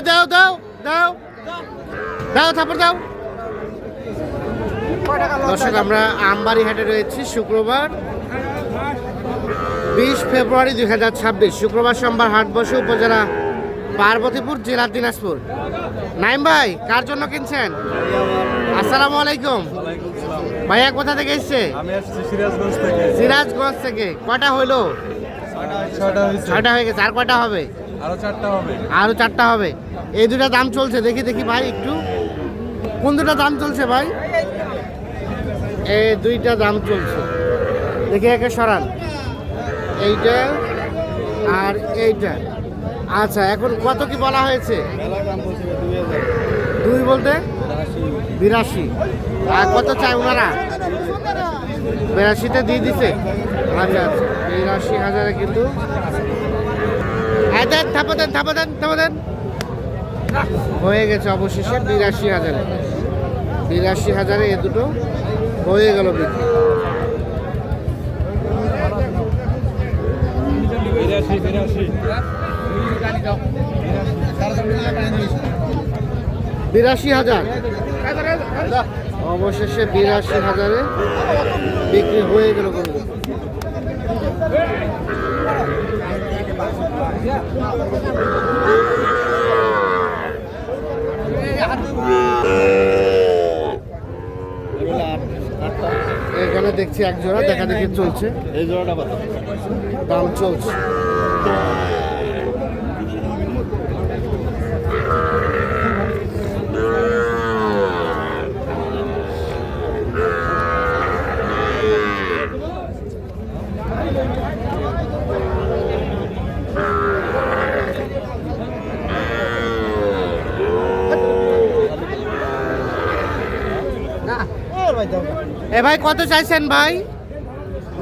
দাও দাও দাও দাও থাপড় দাও। দর্শক আমরা আমবাড়ি হাটে রয়েছি শুক্রবার 20 ফেব্রুয়ারি 2026 শুক্রবার সোমবার হাট বসে উপজেলা পার্বতীপুর জেলা দিনাজপুর। নাইম ভাই কার জন্য কিনছেন? আসসালামু আলাইকুম ভাইয়া, কোথা থেকে এসছে? আমি আসছি সিরাজগঞ্জ থেকে। সিরাজগঞ্জ থেকে। কয়টা হইলো? 6টা হয়ে গেছে। আর কয়টা হবে? আরো 4টা হবে। আরো 4টা হবে। এই দুটা দাম চলছে, দেখি দেখি ভাই একটু কোন দুটা দাম চলছে ভাই? এই দুইটা দাম চলছে, দেখি একে সরান, এইটা আর এইটা। আচ্ছা এখন কত কি বলা হয়েছে? দুই বলতে 82। আর কত চাই ওনারা? 82তে দিয়ে দিছে। আচ্ছা আচ্ছা 82,000 কিন্তু। দেন থাপা দেন থাপা দেন থাপা দেন। হয়ে গেছে অবশেষে 82,000। 82,000 এ দুটো হয়ে গেল বিক্রি। 82,000 অবশেষে 82,000 বিক্রি হয়ে গেল গরু। এখানে দেখছি এক জোড়া দেখা দেখি চলছে। এই জোড়াটা কত দাম চলছে? এ ভাই কত চাইছেন ভাই?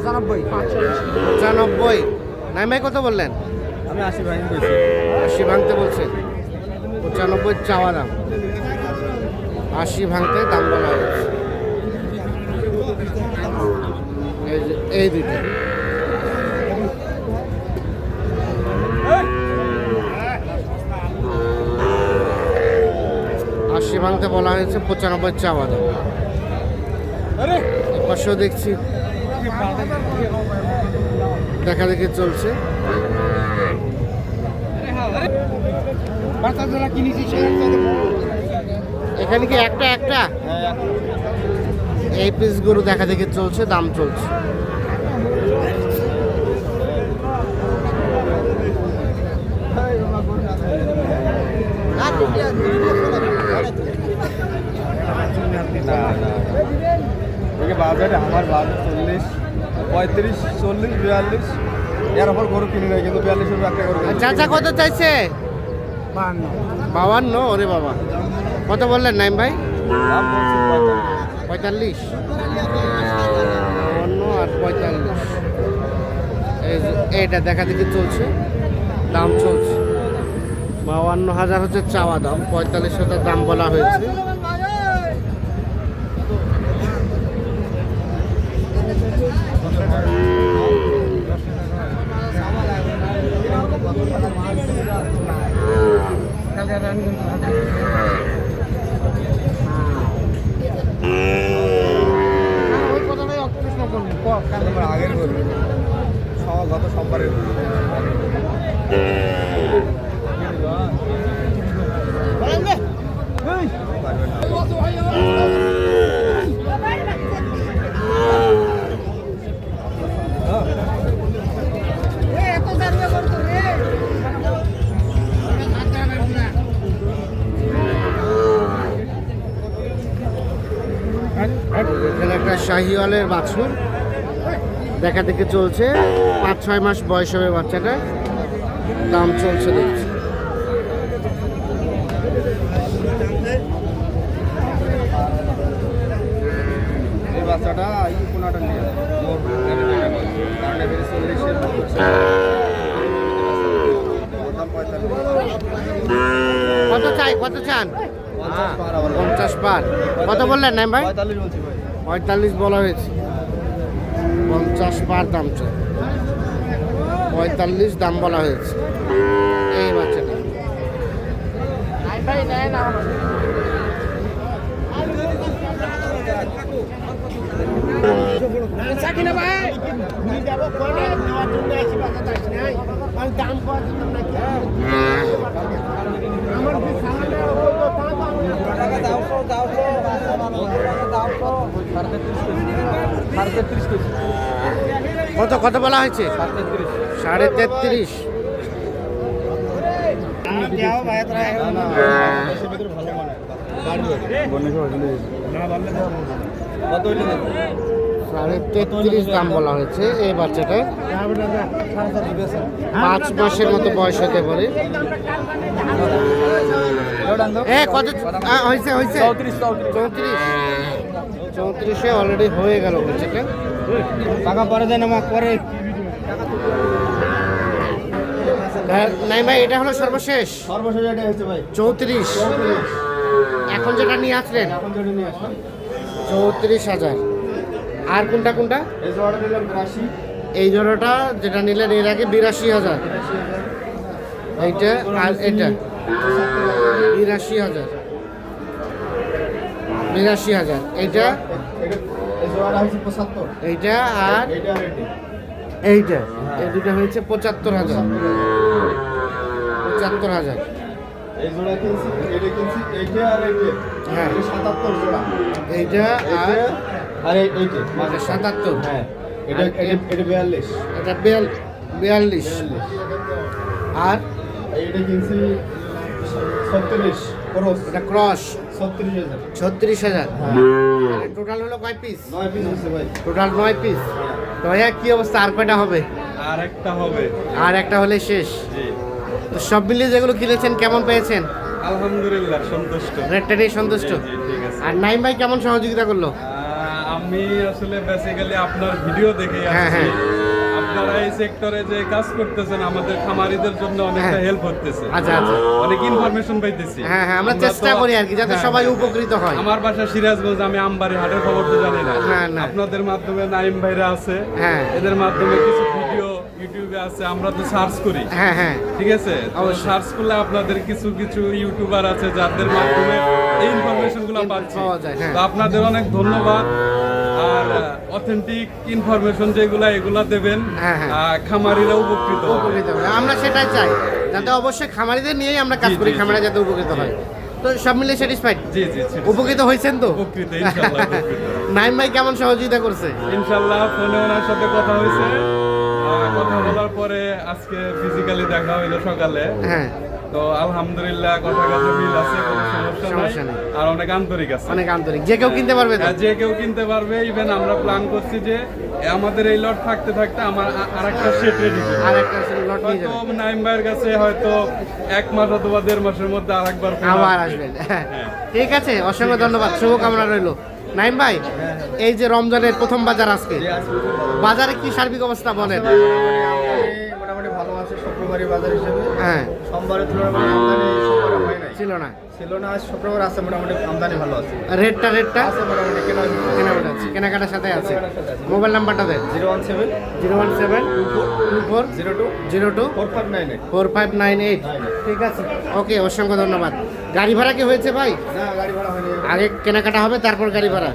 95। নাই ভাই কত বললেন? আমি 80 ভাঙতে বলছি। 80 ভাঙতে বলছেন। 95 চাওয়া দাম, 80 ভাঙতে দাম বলা হয়েছে। এই দুইটা আশি ভাঙতে বলা হয়েছে, 95 চাওয়া দাম। পাশেও দেখছি দেখা দেখি চলছে। এখানে কি একটা একটা এই পিস গরু দেখা দেখি চলছে, দাম চলছে। বাজারে আমার বাজার 40, 35, 40, 42 এর ওপর গরু কিনে নেয়, কিন্তু 42 একটা গরু। চাচা কত চাইছে? 52। ওরে বাবা, কত বললেন নাইম ভাই? 45। 52 আর 45 এইটা দেখা দেখি চলছে, দাম চলছে। 52,000 হচ্ছে চাওয়া দাম, 45,000 দাম বলা হয়েছে। আগের গরু গত সোমবারের গরু। এখানে একটা শাহিওয়ালের বাছুর দেখা দেখে চলছে, 5-6 মাস বয়স হবে বাচ্চাটা, দাম চলছে দেখছি। এই বাচ্চাটা কোনাটা নিয়ে কত চাই, কত চান? 50 পার। কত বললেন নাইম ভাই? 45 বলা হয়েছে, 50 পার দাম চাই, 45 দাম বলা হয়েছে এই বাচ্চাটা। কত কত বলা হয়েছে? 33.5। কত হইলে 33.5 দাম বলা হয়েছে এই বাচ্চাটার। 5 মাসের মতো বয়স হতে পারে। কত হয়েছে? 34 অলরেডি হয়ে গেল বাচ্চাটা। টাকা পরে দেন আমার পরে। নাই ভাই, এটা হলো সর্বশেষ সর্বশেষ এটা হচ্ছে ভাই 34। এখন যেটা নিয়ে আসলেন এখন যেটা নিয়ে আসলাম 34,000। আর কোনটা কোনটা? এই জোড়াটা দিলাম 82। এই জোড়াটা যেটা নিলেন এর আগে 82,000। এইটা আর এটা 82,000। 82,000 এইটা, এই জোড়াটা হচ্ছে 75। এইটা আর এইটা আর এইটা। এইটা, এই দুটো হয়েছে 75,000। 75,000। এই জোড়া কিনছি, এটা কিনছি, এইটা আর এইটা। হ্যাঁ। এটা 77 জোড়া। এইটা আর এইটা আর এইটা। মানে 77। হ্যাঁ। এটা এটা 42। এটা 42। আর এইটা কিনছি 37 ক্রস। এটা ক্রস 36,000। 36,000। হ্যাঁ। টোটাল হলো কয় পিস? 9 পিস হচ্ছে ভাই। Total 9 piece. তো ভাইয়া কি অবস্থা, আর কয়টা হবে? আর একটা হবে। আর একটা হলে শেষ। জি। তো সব মিলিয়ে যেগুলো কিনেছেন কেমন পেয়েছেন? আলহামদুলিল্লাহ সন্তুষ্ট। রেটটা নিয়ে সন্তুষ্ট? জি, ঠিক আছে। আর নাইম ভাই কেমন সহযোগিতা করলো? আমি আসলে বেসিক্যালি আপনার ভিডিও দেখে হ্যাঁ, আসছি। হ্যাঁ। আপনারা এই সেক্টরে যে কাজ করতেছেন আমাদের খামারিদের জন্য অনেকটা হ্যাঁ। হেল্প হচ্ছে। আচ্ছা আচ্ছা। অনেক ইনফরমেশন পাইতেছি। হ্যাঁ হ্যাঁ, আমরা চেষ্টা করি আর কি যাতে হ্যাঁ, সবাই হ্যাঁ। উপকৃত হয়। আমার বাসা সিরাজগঞ্জ, আমি আমবাড়ি হাটের খবর তো জানি না। না, না। আপনাদের মাধ্যমে নাইম ভাইরা আছে, হ্যাঁ। এদের মাধ্যমে কিছু ভিডিও ইউটিউবে আছে, আমরা তো সার্চ করি। হ্যাঁ হ্যাঁ। ঠিক আছে, তো অবশ্যই। সার্চ করলে আপনাদের কিছু কিছু ইউটিউবার আছে যাদের মাধ্যমে এই ইনফরমেশন গুলো পাচ্ছি। পাওয়া যায়, হ্যাঁ। তো আপনাদের অনেক ধন্যবাদ। আর অথেন্টিক ইনফরমেশন যেগুলা এগুলা দেবেন, হ্যাঁ, হ্যাঁ। খামারিরা উপকৃত হবে। উপকৃত হবে, আমরা সেটাই চাই, যাতে অবশ্যই খামারিদের নিয়েই আমরা কাজ জি, করি, জি, খামারে জি। যাতে উপকৃত হয়। তো সব মিলে স্যাটিসফাইড? জি জি জি। উপকৃত হয়েছেন তো? উপকৃত, ইনশাআল্লাহ উপকৃত। নাইম ভাই কেমন সহযোগিতা করছে? ইনশাআল্লাহ ফোনে ওনার সাথে কথা হয়েছে, কথা বলার পরে আজকে ফিজিক্যালি দেখা হইলো সকালে। হ্যাঁ। তো আলহামদুলিল্লাহ কথা কাজে মিল আছে, কোনো সমস্যা সমস্যা নাই। নেই। আর অনেক আন্তরিক আছে। অনেক আন্তরিক, যে কেউ কিনতে পারবে তো? হ্যাঁ, যে কেউ কিনতে পারবে। ইভেন আমরা প্ল্যান করছি যে আমাদের এই লট থাকতে থাকতে আমার আরেকটা সেট রেডি করব। আর একটা লট নিয়ে হয়তো যাবেন, নাইম ভাইয়ের কাছে হয়তো 1 মাস অথবা 1.5 মাসের মধ্যে আরেকবার phone আবার আসবে। আসবেন। হ্যাঁ, ঠিক আছে, অসংখ্য ধন্যবাদ, শুভকামনা রইলো। নাইম ভাই, এই যে রমজানের প্রথম বাজার আজকে, বাজারে কি সার্বিক অবস্থা বলেন? মোটামুটি ভালো আছে শুক্রবারই বাজার হিসেবে। হ্যাঁ, সোমবারের তুলনায় আমদানি শুক্রবার হয় নাই। ছিল না। ছিল না, আজ শুক্রবার আছে, মোটামুটি আমদানি ভালো আছে। রেটটা আছে মোটামুটি কেনাকাটা আছে, কেনাকাটার সাথে আছে। কেনাকাটার সাথে আছে। মোবাইল নাম্বারটা দেন। 017 01724 02 02 4598। 4598। ঠিক আছে, ওকে, অসংখ্য ধন্যবাদ। গাড়ি ভাড়া কি হয়েছে ভাই? না, গাড়ি ভাড়া হয়নি। আগে কেনাকাটা হবে, তারপর গাড়ি ভাড়া।